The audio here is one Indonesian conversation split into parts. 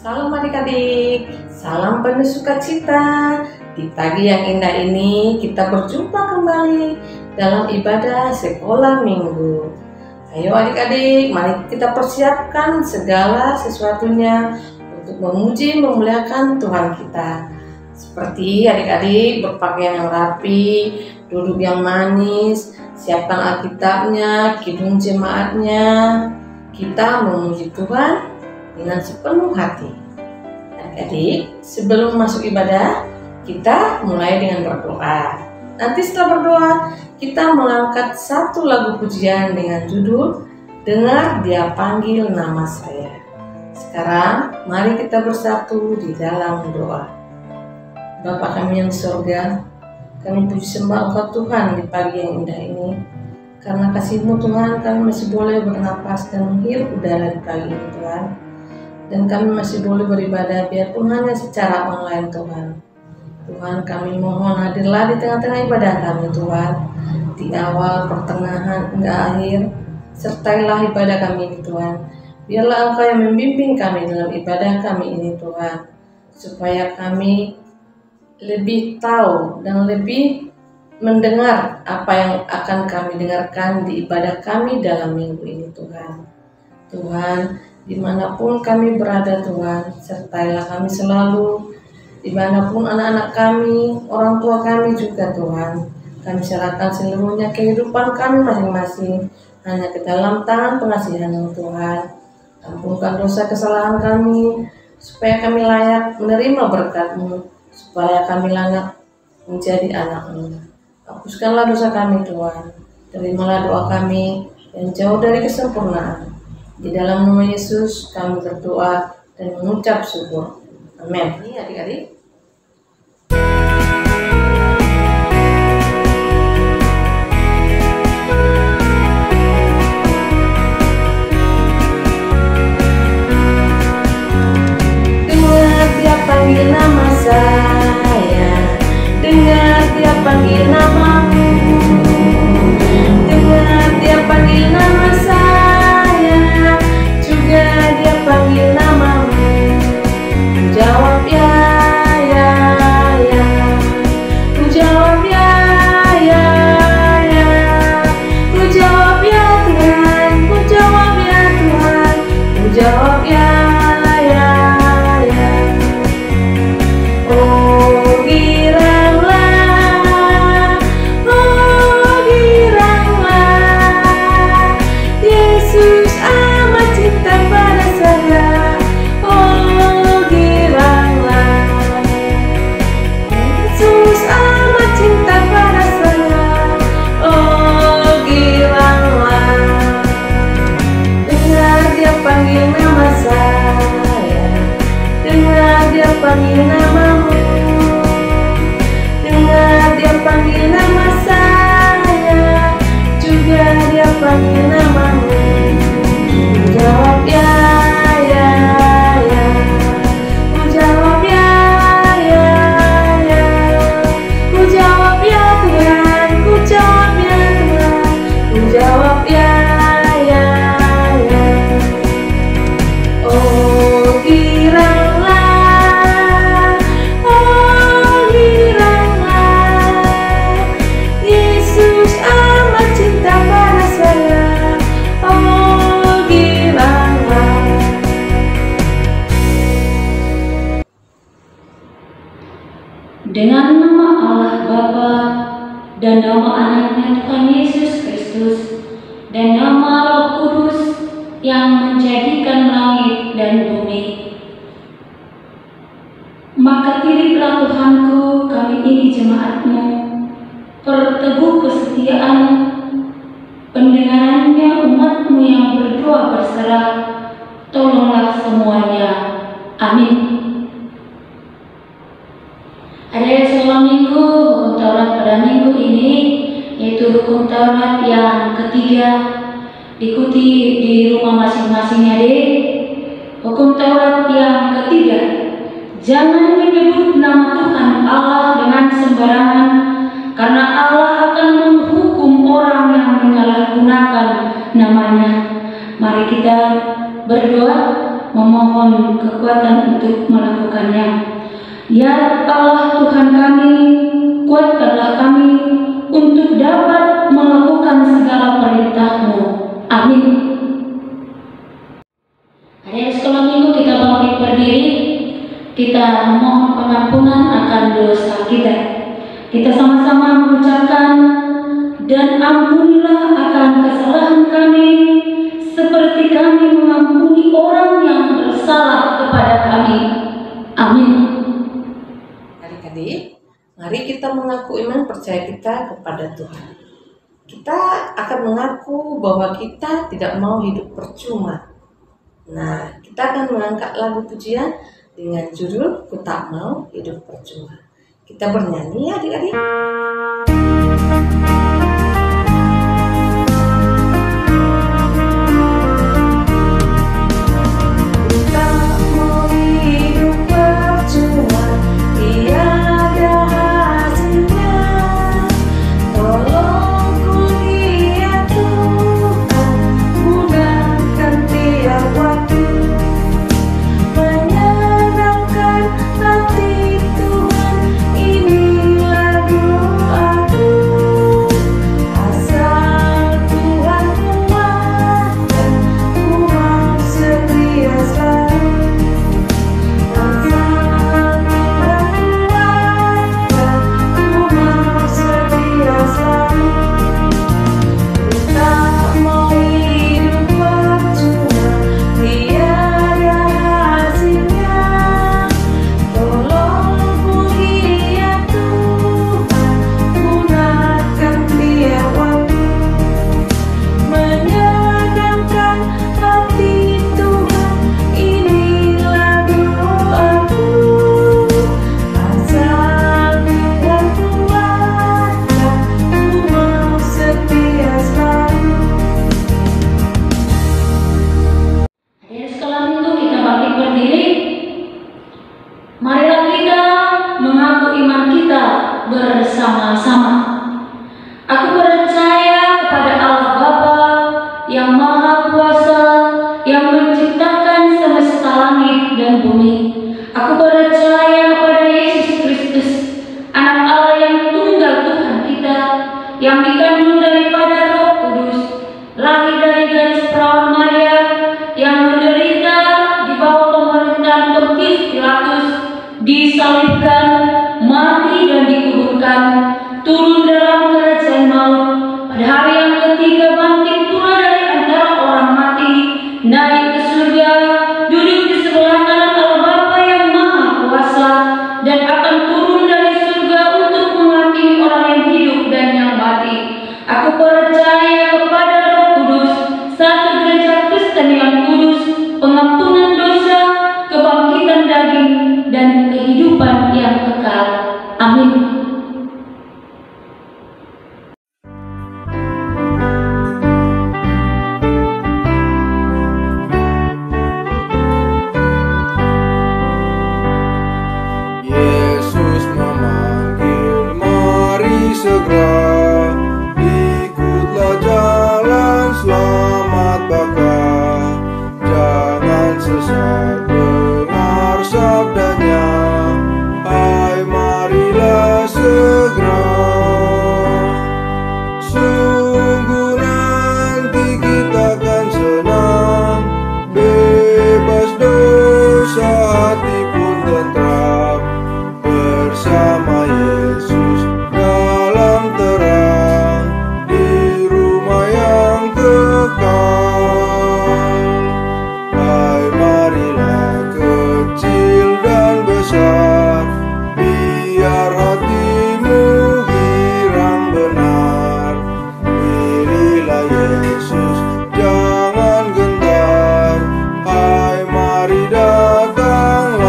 Salam adik-adik, salam penuh sukacita. Di pagi yang indah ini kita berjumpa kembali dalam ibadah sekolah minggu. Ayo adik-adik, mari kita persiapkan segala sesuatunya untuk memuji memuliakan Tuhan kita. Seperti adik-adik berpakaian yang rapi, duduk yang manis, siapkan Alkitabnya, kidung jemaatnya. Kita memuji Tuhan dengan sepenuh hati. Adik-adik, sebelum masuk ibadah, kita mulai dengan berdoa. Nanti setelah berdoa, kita mengangkat satu lagu pujian dengan judul "Dengar Dia Panggil Nama Saya". Sekarang, mari kita bersatu di dalam doa. Bapa kami yang di surga, kami puji sembah Engkau Tuhan di pagi yang indah ini. Karena kasih-Mu Tuhan, kami masih boleh bernapas dan menghirup udara di pagi ini Tuhan. Dan kami masih boleh beribadah biarpun hanya secara online Tuhan. Tuhan, kami mohon hadirlah di tengah-tengah ibadah kami Tuhan. Di awal, pertengahan, hingga akhir, sertailah ibadah kami ini Tuhan. Biarlah Engkau yang membimbing kami dalam ibadah kami ini Tuhan. Supaya kami lebih tahu dan lebih mendengar apa yang akan kami dengarkan di ibadah kami dalam minggu ini Tuhan. Tuhan, dimanapun kami berada Tuhan, sertailah kami selalu, dimanapun anak-anak kami, orang tua kami juga Tuhan. Kami serahkan seluruhnya kehidupan kami masing-masing hanya ke dalam tangan pengasihan-Mu Tuhan. Ampunkan dosa kesalahan kami, supaya kami layak menerima berkat-Mu, supaya kami layak menjadi anak-Mu. Hapuskanlah dosa kami Tuhan, terimalah doa kami yang jauh dari kesempurnaan. Di dalam nama Yesus kami berdoa dan mengucap syukur. Amin. Ini adik-adik. Dengar Dia panggil nama saya, dengar Dia panggil namamu, dengar Dia panggil nama saya, juga Dia panggil namamu. Jawab ya, ya, ya. Ku jawab ya, ya, ya. Ku jawab ya Tuhan, ku jawab ya Tuhan, ku jawab ya, ya, ya. Oh giranglah, Yesus amat cinta pada saya. Oh giranglah, Yesus amat cinta pada saya. Oh giranglah, dengar Dia panggil nama saya, dengar Dia panggil namamu, dengar Dia panggil nama saya, juga Dia panggil namamu. Ku jawab ya, ya, ya. Ku jawab ya, ya, ya. Ku jawab ya Tuhan, ku jawab ya Tuhan, ku jawab ya, ya, ya. Oh giranglah, Yesus amat cinta pada saya. Oh giranglah. Dengan nama Allah Bapa dan nama anaknya Tuhan Yesus Kristus dan nama Roh Kudus yang menjadikan langit dan bumi. Maka titiplah Tuhanku kami ini jemaat-Mu, perteguh kesetiaan pendengarannya umat-Mu yang berdoa berserah, tolonglah semuanya. Amin. Ada sekolah minggu, hukum Taurat pada minggu ini, yaitu hukum Taurat yang ketiga, diikuti di rumah masing-masing adik. Hukum Taurat yang ketiga, jangan menyebut nama Tuhan Allah dengan sembarangan, karena Allah akan menghukum orang yang menyalahgunakan namanya. Mari kita berdoa. memohon kekuatan untuk melakukannya. Ya Allah Tuhan kami, kuatkanlah kami untuk dapat melakukan segala perintah-Mu. Amin. Hari sekolah minggu kita bangkit berdiri, kita memohon pengampunan akan dosa kita. Kita sama-sama mengucapkan, dan ampunilah akan kesalahan kami, seperti kami mengampuni orang yang bersalah kepada kami. Amin. Adik-adik, mari kita mengaku iman percaya kita kepada Tuhan. Kita akan mengaku bahwa kita tidak mau hidup percuma. Nah, kita akan mengangkat lagu pujian dengan judul Ku Tak Mau Hidup Percuma. Kita bernyanyi ya adik-adik. Bersama-sama. Aku percaya kepada Allah Bapa yang Maha Kuasa, yang menciptakan semesta langit dan bumi. Aku percaya kepada Yesus Kristus, Anak Allah yang tunggal Tuhan kita, yang dikandung daripada Roh Kudus, lahir dari garis perawan Maria, yang menderita di bawah pemerintahan Pontius Pilatus, disalibkan, mati dan dikuburkan, turun dalam kerajaan maut, pada hari yang ketiga bangkit pula dari antara orang mati, naik ke surga, duduk di sebelah kanan Allah Bapa yang Maha Kuasa, dan akan turun dari surga untuk menghakimi orang yang hidup dan yang mati. Aku percaya kepada Roh Kudus, satu gereja Kristen yang kudus, pengampunan dosa, kebangkitan daging, dan kehidupan yang kekal. Amin. Yesus memanggil, mari segera, ikutlah jalan selamat baka. Jangan sesat, dengar sabdanya, hai marilah segera. Sungguh nanti kita akan senang, bebas dosa, hati pun tentram, bersama Yesus dalam terang, di rumah yang kekal. Hai marilah kecil dan besar, biar hatimu girang benar. Pilihlah Yesus, jangan gentar, hai mari datanglah.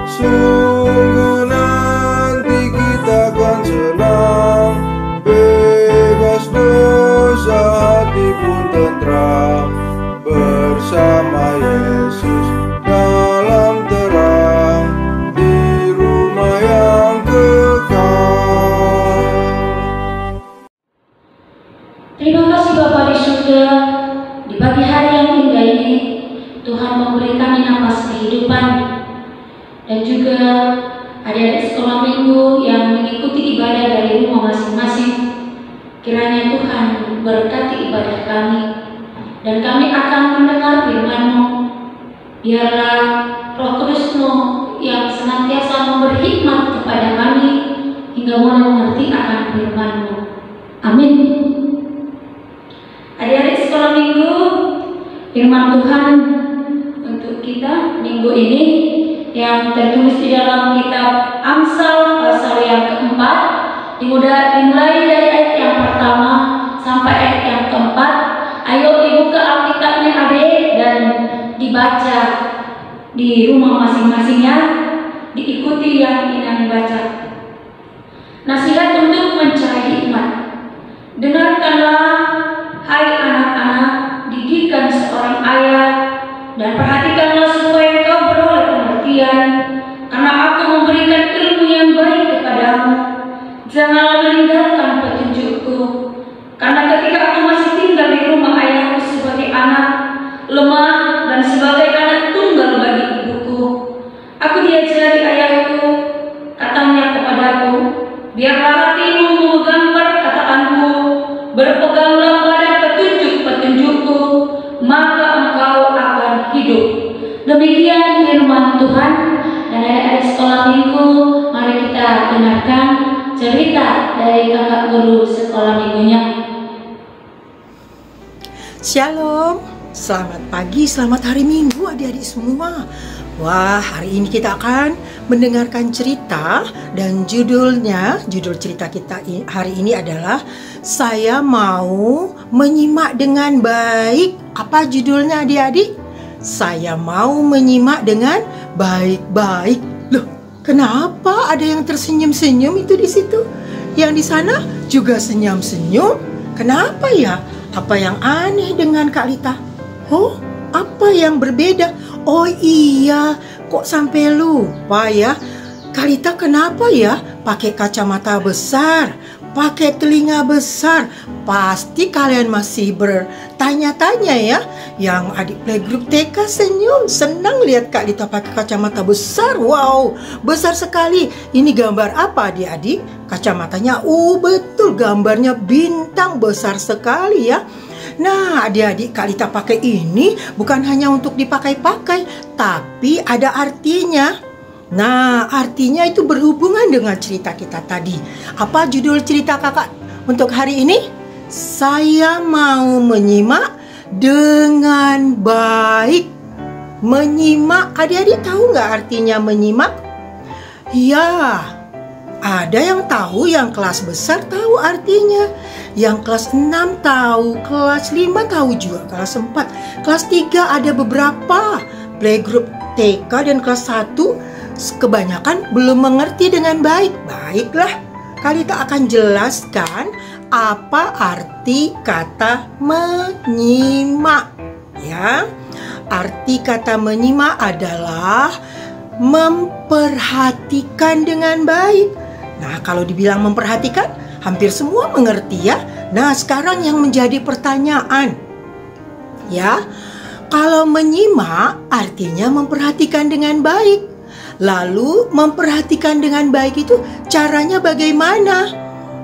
Sungguh nanti kita akan senang, bebas dosa, hati pun tentram, bersama Yesus dalam terang, di rumah yang kekal. Terima kasih Bapa di surga, di pagi hari yang indah ini minggu yang mengikuti ibadah dari rumah masing-masing. Kiranya Tuhan berkati ibadah kami, dan kami akan mendengar firman-Mu. Biarlah Roh Kudus-Mu yang senantiasa memberi hikmat kepada kami hingga mulai mengerti akan firman-Mu. Amin. Adik-adik sekolah minggu, firman Tuhan untuk kita minggu ini yang tertulis di dalam kitab Amsal pasal yang keempat, dimulai dari ayat yang pertama sampai ayat yang keempat. Ayo dibuka Alkitabnya adik dan dibaca di rumah masing-masingnya, diikuti yang ingin baca. Nasihat untuk mencari hikmat. Dengarkanlah, hai anak-anak, didikan seorang ayah, dan perhatikanlah supaya kau beroleh pengertian, karena aku memberikan ilmu yang baik kepadamu. Janganlah meninggalkan petunjukku, karena ketika aku masih tinggal di rumah ayahku sebagai anak, lemah dan sebagai anak tunggal bagi ibuku, aku diajari ayahku, katanya kepadaku, biarlah hatimu memegang perkataanku, berpeganglah pada petunjuk-petunjukku, maka engkau akan hidup. Demikian firman Tuhan. Dan adik-adik sekolah minggu, mari kita dengarkan cerita dari kakak guru sekolah minggunya. Shalom, selamat pagi, selamat hari Minggu adik-adik semua. Wah, hari ini kita akan mendengarkan cerita, dan judul cerita kita hari ini adalah Saya Mau Menyimak Dengan Baik. Apa judulnya adik-adik? Saya mau menyimak dengan baik-baik. Loh, kenapa ada yang tersenyum-senyum itu di situ? Yang di sana juga senyum-senyum. Kenapa ya? Apa yang aneh dengan Kak Lita? Oh, apa yang berbeda? Oh iya, kok sampai lupa ya? Kak Lita kenapa ya pakai kacamata besar, pakai telinga besar? Pasti kalian masih bertanya-tanya ya. Yang adik playgroup TK senyum, senang lihat Kak Lita pakai kacamata besar. Wow, besar sekali. Ini gambar apa adik-adik? Kacamatanya, betul, gambarnya bintang besar sekali ya. Nah, adik-adik, Kak Lita pakai ini bukan hanya untuk dipakai-pakai, tapi ada artinya. Nah, artinya itu berhubungan dengan cerita kita tadi. Apa judul cerita kakak untuk hari ini? Saya mau menyimak dengan baik. Menyimak, adik-adik tahu nggak artinya menyimak? Ya, ada yang tahu, yang kelas besar tahu artinya. Yang kelas 6 tahu, kelas 5 tahu juga, kelas 4. Kelas 3 ada beberapa. Playgroup TK dan kelas 1 kebanyakan belum mengerti dengan baik. Baiklah, Kak Lita akan jelaskan apa arti kata menyimak. Ya, arti kata menyimak adalah memperhatikan dengan baik. Nah, kalau dibilang memperhatikan, hampir semua mengerti ya. Nah, sekarang yang menjadi pertanyaan, ya, kalau menyimak artinya memperhatikan dengan baik. Lalu memperhatikan dengan baik itu caranya bagaimana?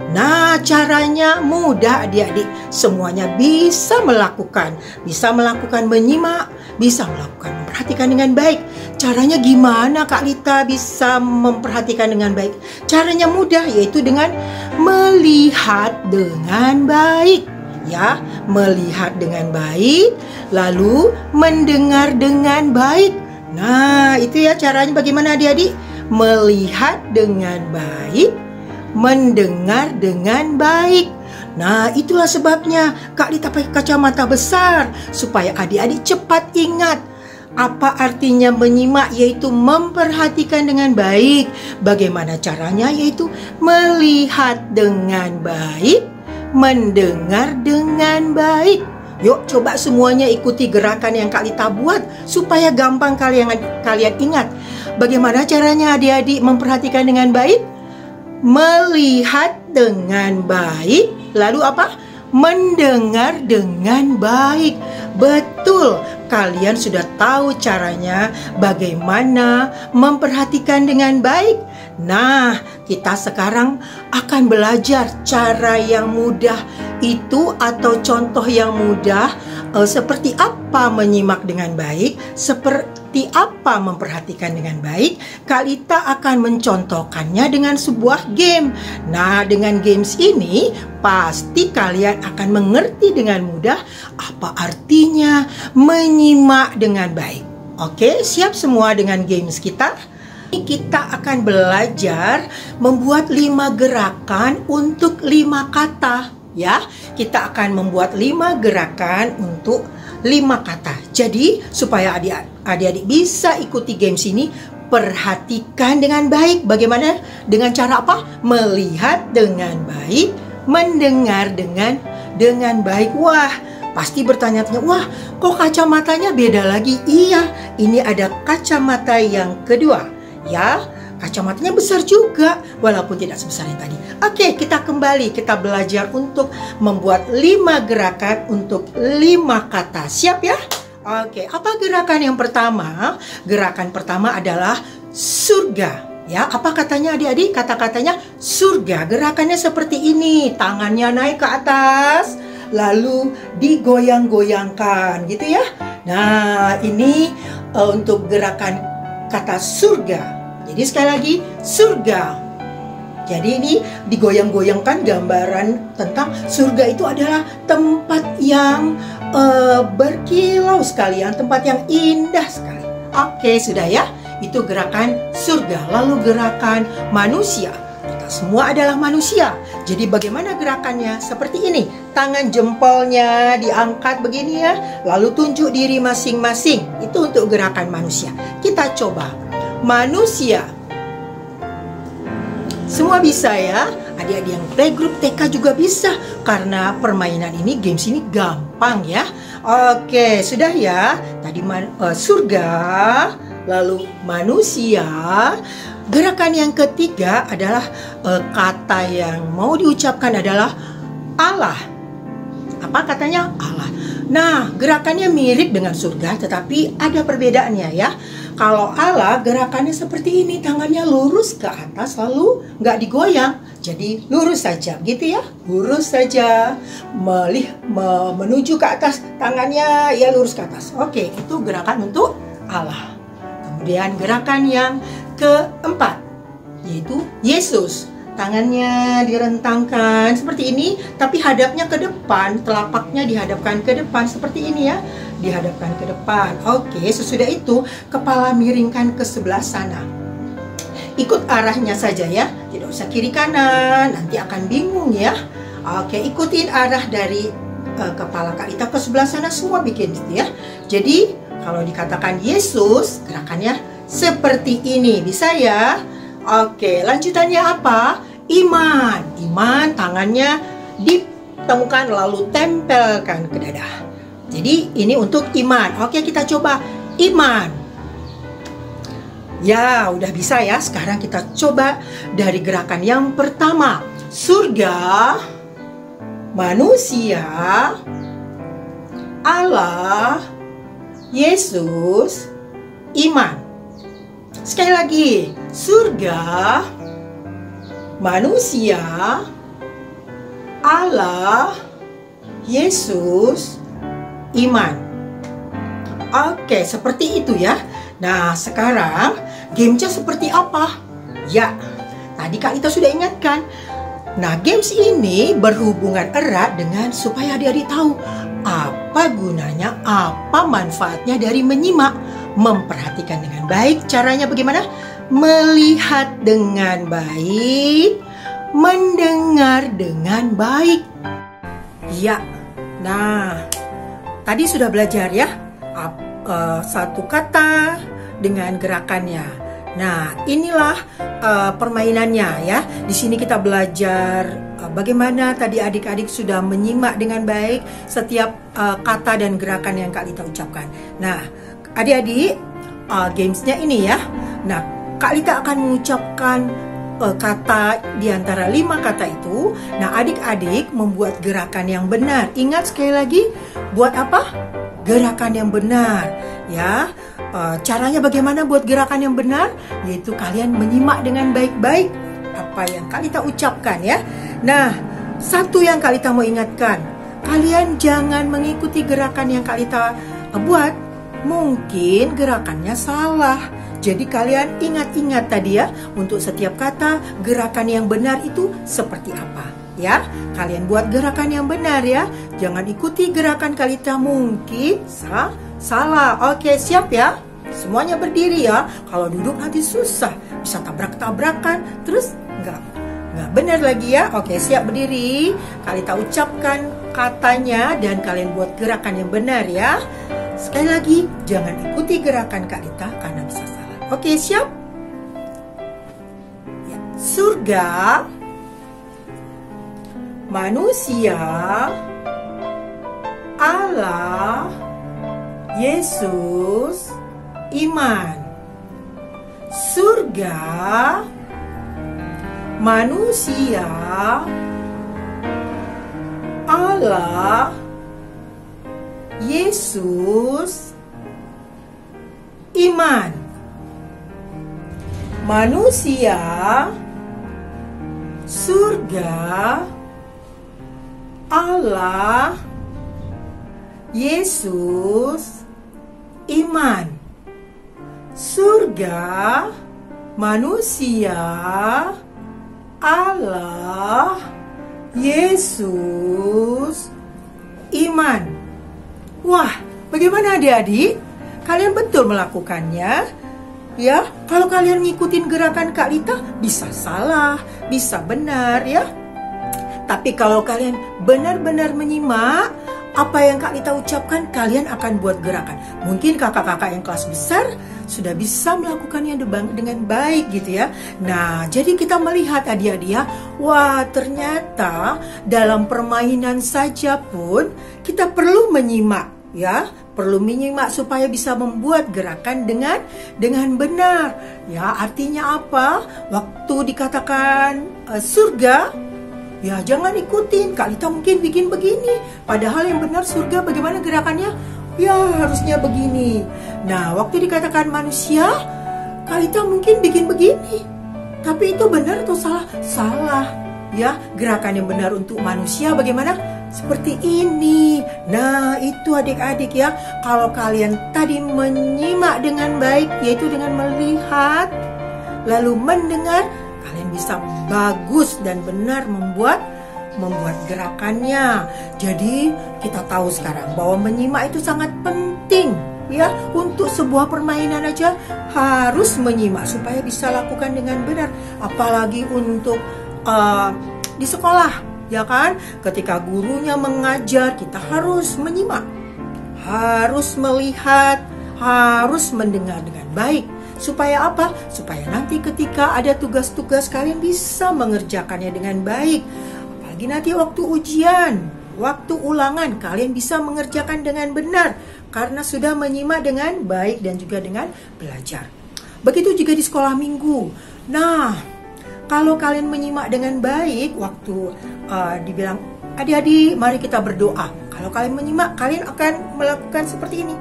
Nah, caranya mudah adik-adik. Semuanya bisa melakukan. Bisa melakukan menyimak, bisa melakukan memperhatikan dengan baik. Caranya gimana Kak Lita bisa memperhatikan dengan baik? Caranya mudah, yaitu dengan melihat dengan baik. Ya, melihat dengan baik, lalu mendengar dengan baik. Nah, itu ya caranya bagaimana adik-adik? Melihat dengan baik, mendengar dengan baik. Nah, itulah sebabnya Kak Lita pakai kacamata besar, supaya adik-adik cepat ingat apa artinya menyimak, yaitu memperhatikan dengan baik. Bagaimana caranya? Yaitu melihat dengan baik, mendengar dengan baik. Yuk, coba semuanya ikuti gerakan yang Kak Lita buat supaya gampang kalian ingat. Bagaimana caranya adik-adik memperhatikan dengan baik? Melihat dengan baik, lalu apa? Mendengar dengan baik. Betul, kalian sudah tahu caranya bagaimana memperhatikan dengan baik. Nah, kita sekarang akan belajar cara yang mudah itu atau contoh yang mudah, seperti apa menyimak dengan baik, seperti apa memperhatikan dengan baik. Kalita akan mencontohkannya dengan sebuah game. Nah, dengan games ini pasti kalian akan mengerti dengan mudah apa artinya menyimak dengan baik. Oke, siap semua dengan games kita? Kita akan belajar membuat 5 gerakan untuk 5 kata. Ya, kita akan membuat 5 gerakan untuk 5 kata. Jadi, supaya adik-adik bisa ikuti games ini, perhatikan dengan baik. Bagaimana? Dengan cara apa? Melihat dengan baik, mendengar dengan baik. Wah, pasti bertanya-tanya, wah, kok kacamatanya beda lagi? Iya, ini ada kacamata yang kedua. Ya, kacamatanya besar juga, walaupun tidak sebesar yang tadi. Oke, kita kembali, kita belajar untuk membuat 5 gerakan untuk 5 kata. Siap ya? Oke, apa gerakan yang pertama? Gerakan pertama adalah surga. Ya, apa katanya adik-adik? Kata-katanya surga. Gerakannya seperti ini, tangannya naik ke atas, lalu digoyang-goyangkan, gitu ya. Nah, ini untuk gerakan kata surga. Jadi sekali lagi, surga. Jadi ini digoyang-goyangkan, gambaran tentang surga itu adalah tempat yang berkilau sekali, tempat yang indah sekali. Oke, sudah ya. Itu gerakan surga. Lalu gerakan manusia. Kita semua adalah manusia. Jadi bagaimana gerakannya? Seperti ini. Tangan jempolnya diangkat begini ya. Lalu tunjuk diri masing-masing. Itu untuk gerakan manusia. Kita coba. Manusia. Semua bisa ya. Adik-adik yang playgroup TK juga bisa. Karena permainan ini, games ini gampang ya. Oke, sudah ya. Tadi surga, lalu manusia. Gerakan yang ketiga adalah kata yang mau diucapkan adalah Allah. Apa katanya? Allah. Nah, gerakannya mirip dengan surga, tetapi ada perbedaannya ya. Kalau Allah, gerakannya seperti ini, tangannya lurus ke atas, lalu nggak digoyang. Jadi lurus saja, gitu ya. Lurus saja, menuju ke atas, tangannya ya lurus ke atas. Oke, itu gerakan untuk Allah. Kemudian gerakan yang keempat, yaitu Yesus. Tangannya direntangkan seperti ini, tapi hadapnya ke depan, telapaknya dihadapkan ke depan seperti ini ya, dihadapkan ke depan. Oke, sesudah itu kepala miringkan ke sebelah sana. Ikut arahnya saja ya, tidak usah kiri kanan, nanti akan bingung ya. Oke, ikutin arah dari kepala Kalita ke sebelah sana, semua bikin gitu ya. Jadi kalau dikatakan Yesus, gerakannya seperti ini, bisa ya. Oke, lanjutannya apa? Iman. Iman, tangannya ditemukan lalu tempelkan ke dada. Jadi ini untuk iman. Oke, kita coba iman. Ya, udah bisa ya. Sekarang kita coba dari gerakan yang pertama. Surga, manusia, Allah, Yesus, iman. Sekali lagi, surga, manusia, Allah, Yesus, iman. Oke, seperti itu ya. Nah, sekarang gamenya seperti apa? Ya, tadi Kalita sudah ingatkan. Nah, games ini berhubungan erat dengan supaya adik-adik tahu apa gunanya, apa manfaatnya dari menyimak. Memperhatikan dengan baik. Caranya bagaimana? Melihat dengan baik, mendengar dengan baik. Ya, nah, tadi sudah belajar ya, satu kata dengan gerakannya. Nah, inilah permainannya ya. Di sini kita belajar bagaimana tadi adik-adik sudah menyimak dengan baik setiap kata dan gerakan yang Kalita ucapkan. Nah, adik-adik, gamesnya ini ya. Nah, Kalita akan mengucapkan kata di antara 5 kata itu. Nah, adik-adik membuat gerakan yang benar. Ingat sekali lagi, buat apa? Gerakan yang benar, ya. Caranya bagaimana buat gerakan yang benar? Yaitu kalian menyimak dengan baik-baik apa yang Kalita ucapkan ya. Nah, satu yang Kalita mau ingatkan, kalian jangan mengikuti gerakan yang Kalita buat. Mungkin gerakannya salah. Jadi kalian ingat-ingat tadi ya, untuk setiap kata gerakan yang benar itu seperti apa ya. Kalian buat gerakan yang benar ya. Jangan ikuti gerakan Kalita mungkin salah. Oke, siap ya? Semuanya berdiri ya. Kalau duduk nanti susah, bisa tabrak-tabrakan, terus nggak benar lagi ya. Oke, siap berdiri. Kalita ucapkan katanya dan kalian buat gerakan yang benar ya. Sekali lagi, jangan ikuti gerakan Kalita karena bisa salah. Oke, siap? Ya. Surga, manusia, Allah, Yesus, iman. Surga, manusia, Allah, Yesus, iman. Manusia, surga, Allah, Yesus, iman. Surga, manusia, Allah, Yesus, iman. Wah, bagaimana adik-adik? Kalian betul melakukannya? Ya, kalau kalian ngikutin gerakan Kalita bisa salah, bisa benar ya. Tapi kalau kalian benar-benar menyimak apa yang Kalita ucapkan, kalian akan buat gerakan. Mungkin kakak-kakak yang kelas besar sudah bisa melakukannya dengan baik gitu ya. Nah, jadi kita melihat adik-adik ya, wah ternyata dalam permainan saja pun kita perlu menyimak ya, perlu menyimak supaya bisa membuat gerakan dengan benar. Ya, artinya apa? Waktu dikatakan surga, ya jangan ikutin. Kalita mungkin bikin begini, padahal yang benar surga bagaimana gerakannya? Ya harusnya begini. Nah, waktu dikatakan manusia, Kalita mungkin bikin begini, tapi itu benar atau salah? Salah. Ya, gerakan yang benar untuk manusia bagaimana? Seperti ini. Nah, itu adik-adik ya. Kalau kalian tadi menyimak dengan baik, yaitu dengan melihat, lalu mendengar, kalian bisa bagus dan benar membuat gerakannya. Jadi kita tahu sekarang bahwa menyimak itu sangat penting ya. Untuk sebuah permainan aja harus menyimak supaya bisa lakukan dengan benar. Apalagi untuk di sekolah ya kan, ketika gurunya mengajar kita harus menyimak, harus melihat, harus mendengar dengan baik. Supaya apa? Supaya nanti ketika ada tugas-tugas kalian bisa mengerjakannya dengan baik. Apalagi nanti waktu ujian, waktu ulangan, kalian bisa mengerjakan dengan benar karena sudah menyimak dengan baik dan juga dengan belajar. Begitu juga di sekolah minggu. Nah, kalau kalian menyimak dengan baik, waktu dibilang adik-adik mari kita berdoa. Kalau kalian menyimak, kalian akan melakukan seperti ini.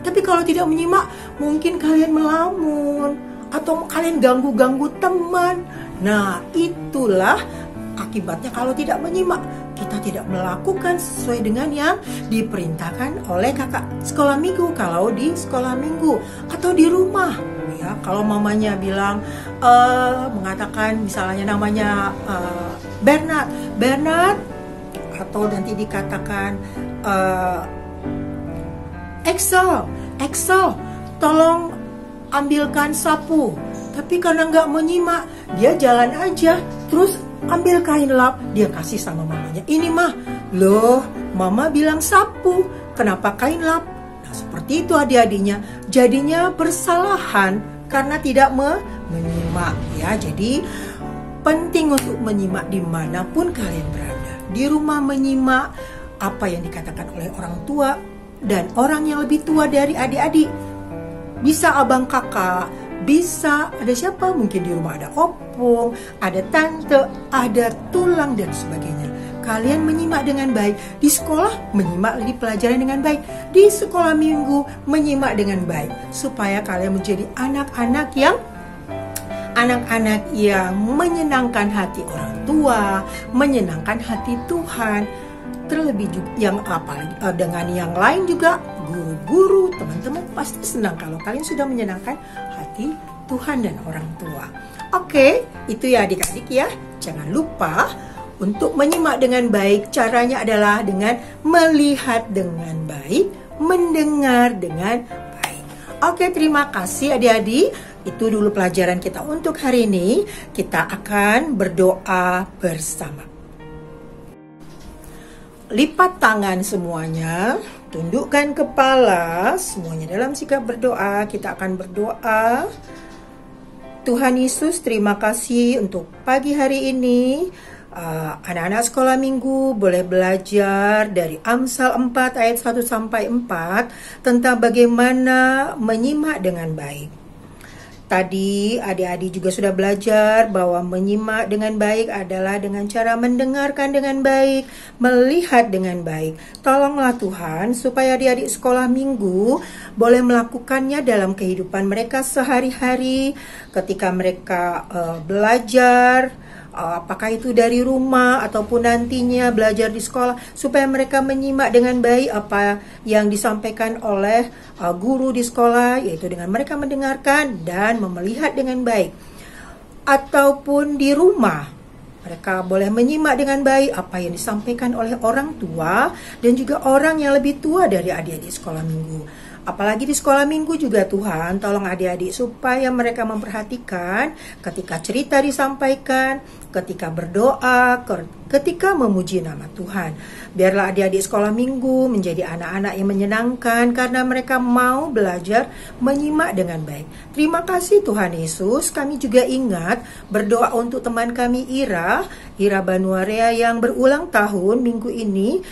Tapi kalau tidak menyimak, mungkin kalian melamun atau kalian ganggu-ganggu teman. Nah, itulah akibatnya kalau tidak menyimak. Kita tidak melakukan sesuai dengan yang diperintahkan oleh kakak sekolah minggu. Kalau di sekolah minggu atau di rumah, ya kalau mamanya bilang mengatakan misalnya namanya Bernard, atau nanti dikatakan Excel, tolong ambilkan sapu. Tapi karena nggak menyimak, dia jalan aja, terus ambil kain lap, dia kasih sama mamanya. Ini mah, loh, mama bilang sapu, kenapa kain lap? Nah, seperti itu adik-adiknya. Jadinya bersalahan karena tidak menyimak. Ya, jadi penting untuk menyimak dimanapun kalian berada. Di rumah menyimak apa yang dikatakan oleh orang tua dan orang yang lebih tua dari adik-adik. Bisa abang kakak, bisa ada siapa, mungkin di rumah ada opung, ada tante, ada tulang dan sebagainya. kalian menyimak dengan baik. Di sekolah menyimak di pelajaran dengan baik. Di sekolah minggu menyimak dengan baik. Supaya kalian menjadi anak-anak yang menyenangkan hati orang tua, menyenangkan hati Tuhan. Terlebih juga dengan yang lain juga, guru-guru, teman-teman pasti senang kalau kalian sudah menyenangkan hati Tuhan dan orang tua. Oke, itu ya adik-adik ya. Jangan lupa untuk menyimak dengan baik. Caranya adalah dengan melihat dengan baik, mendengar dengan baik. Oke, terima kasih adik-adik. Itu dulu pelajaran kita untuk hari ini. Kita akan berdoa bersama. Lipat tangan semuanya, tundukkan kepala, semuanya dalam sikap berdoa. Kita akan berdoa. Tuhan Yesus, terima kasih untuk pagi hari ini. Anak-anak sekolah minggu boleh belajar dari Amsal 4 ayat 1 sampai 4 tentang bagaimana menyimak dengan baik. Tadi adik-adik juga sudah belajar bahwa menyimak dengan baik adalah dengan cara mendengarkan dengan baik, melihat dengan baik. Tolonglah Tuhan supaya adik-adik sekolah minggu boleh melakukannya dalam kehidupan mereka sehari-hari ketika mereka belajar, apakah itu dari rumah ataupun nantinya belajar di sekolah, supaya mereka menyimak dengan baik apa yang disampaikan oleh guru di sekolah, yaitu dengan mereka mendengarkan dan melihat dengan baik. Ataupun di rumah, mereka boleh menyimak dengan baik apa yang disampaikan oleh orang tua dan juga orang yang lebih tua dari adik-adik sekolah minggu. Apalagi di sekolah minggu juga Tuhan, tolong adik-adik supaya mereka memperhatikan ketika cerita disampaikan, ketika berdoa, ketika memuji nama Tuhan. Biarlah adik-adik sekolah minggu menjadi anak-anak yang menyenangkan karena mereka mau belajar menyimak dengan baik. Terima kasih Tuhan Yesus. Kami juga ingat berdoa untuk teman kami Ira Banuarea yang berulang tahun minggu ini,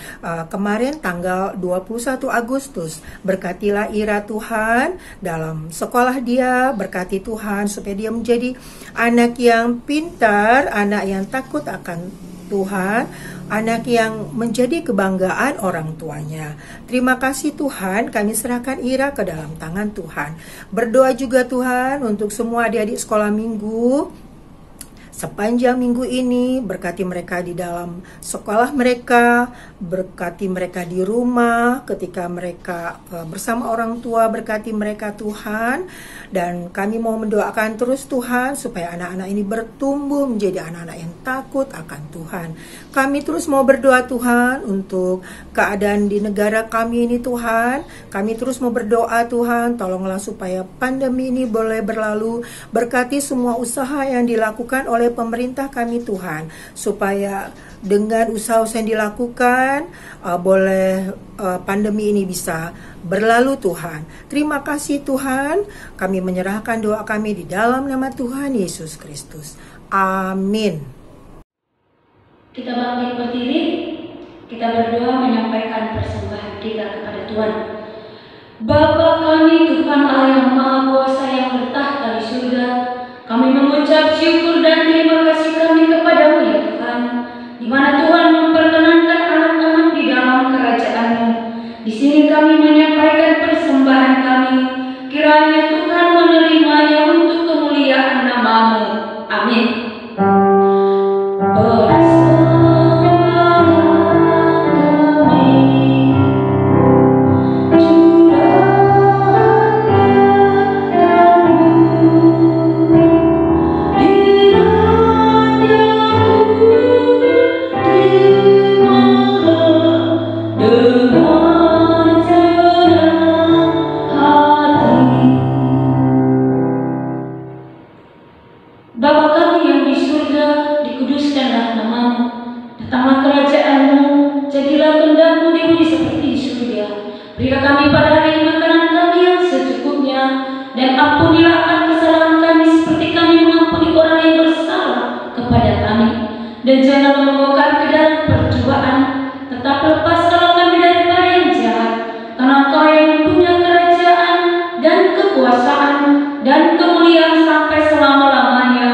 kemarin tanggal 21 Agustus. Berkatilah Ira Tuhan dalam sekolah dia, berkati Tuhan supaya dia menjadi anak yang pintar, anak yang takut akan Tuhan, anak yang menjadi kebanggaan orang tuanya. Terima kasih Tuhan, kami serahkan Ira ke dalam tangan Tuhan. Berdoa juga Tuhan untuk semua adik-adik sekolah minggu sepanjang minggu ini, berkati mereka di dalam sekolah mereka, berkati mereka di rumah, ketika mereka bersama orang tua, berkati mereka Tuhan. Dan kami mau mendoakan terus Tuhan, supaya anak-anak ini bertumbuh menjadi anak-anak yang takut akan Tuhan. Kami terus mau berdoa Tuhan untuk keadaan di negara kami ini Tuhan. Kami terus mau berdoa Tuhan, tolonglah supaya pandemi ini boleh berlalu. Berkati semua usaha yang dilakukan oleh pemerintah kami Tuhan, supaya dengan usaha-usaha yang dilakukan boleh pandemi ini bisa berlalu Tuhan. Terima kasih Tuhan, kami menyerahkan doa kami di dalam nama Tuhan Yesus Kristus. Amin. Kita bangkit berdiri, kita berdoa menyampaikan persembahan kita kepada Tuhan. Bapa kami Tuhan Allah yang Maha Kuasa yang bertahta di surga, kami mengucap syukur dan terima kasih kami kepadamu ya Tuhan, di mana Tuhan memperkenankan anak-anak di dalam kerajaan-Mu. Di sini kami menyampaikan persembahan kami, kiranya Tuhan menerimanya untuk kemuliaan nama-Mu. Amin. Bapa kami yang di surga, dikuduskanlah nama-Mu. Datanglah kerajaan-Mu, jadilah kehendak-Mu di bumi seperti di surga. Berilah kami pada hari ini makanan kami yang secukupnya, dan ampunilah akan kesalahan kami seperti kami mengampuni orang yang bersalah kepada kami. Dan jangan membawa kami ke dalam percobaan, tetapi lepaskanlah kami daripada yang jahat. Karena Engkau yang mempunyai kerajaan dan kekuasaan dan kemuliaan sampai selama-lamanya.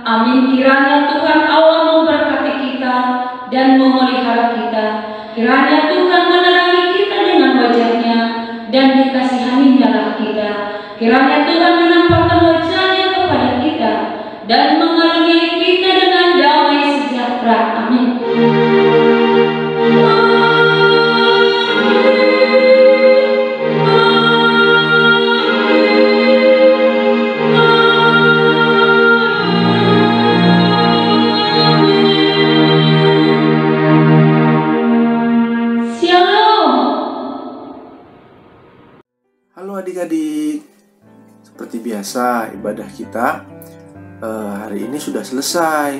Amin. Kiranya Tuhan Allah memberkati kita dan memelihara dan dikasihaninya kita. Kiranya Tuhan menampakkan wajah-Nya kepada kita dan mengaruniai kita dengan damai sejahtera. Amin. Halo adik-adik, seperti biasa ibadah kita hari ini sudah selesai.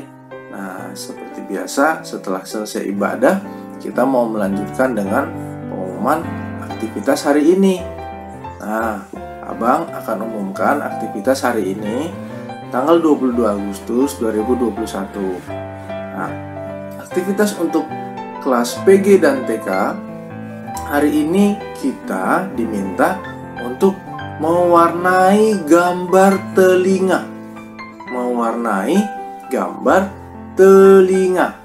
Nah, seperti biasa setelah selesai ibadah kita mau melanjutkan dengan pengumuman aktivitas hari ini. Nah, Abang akan umumkan aktivitas hari ini tanggal 22 Agustus 2021. Nah, aktivitas untuk kelas PG dan TK hari ini kita diminta untuk mewarnai gambar telinga. Mewarnai gambar telinga.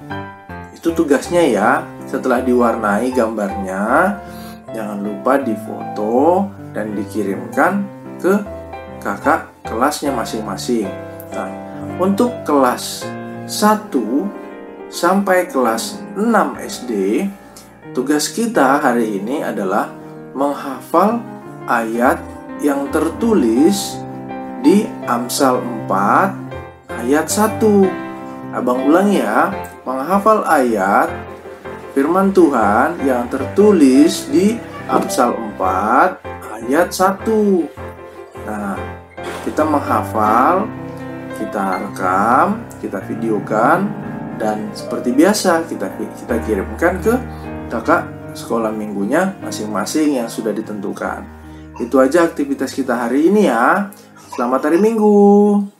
Itu tugasnya ya. Setelah diwarnai gambarnya, jangan lupa difoto dan dikirimkan ke kakak kelasnya masing-masing. Nah, untuk kelas 1 sampai kelas 6 SD, tugas kita hari ini adalah menghafal ayat yang tertulis di Amsal 4 ayat 1. Abang ulang ya, menghafal ayat firman Tuhan yang tertulis di Amsal 4 ayat 1. Nah, kita menghafal, kita rekam, kita videokan, dan seperti biasa kita kirimkan ke kakak sekolah minggunya masing-masing yang sudah ditentukan. Itu aja aktivitas kita hari ini ya. Selamat hari Minggu.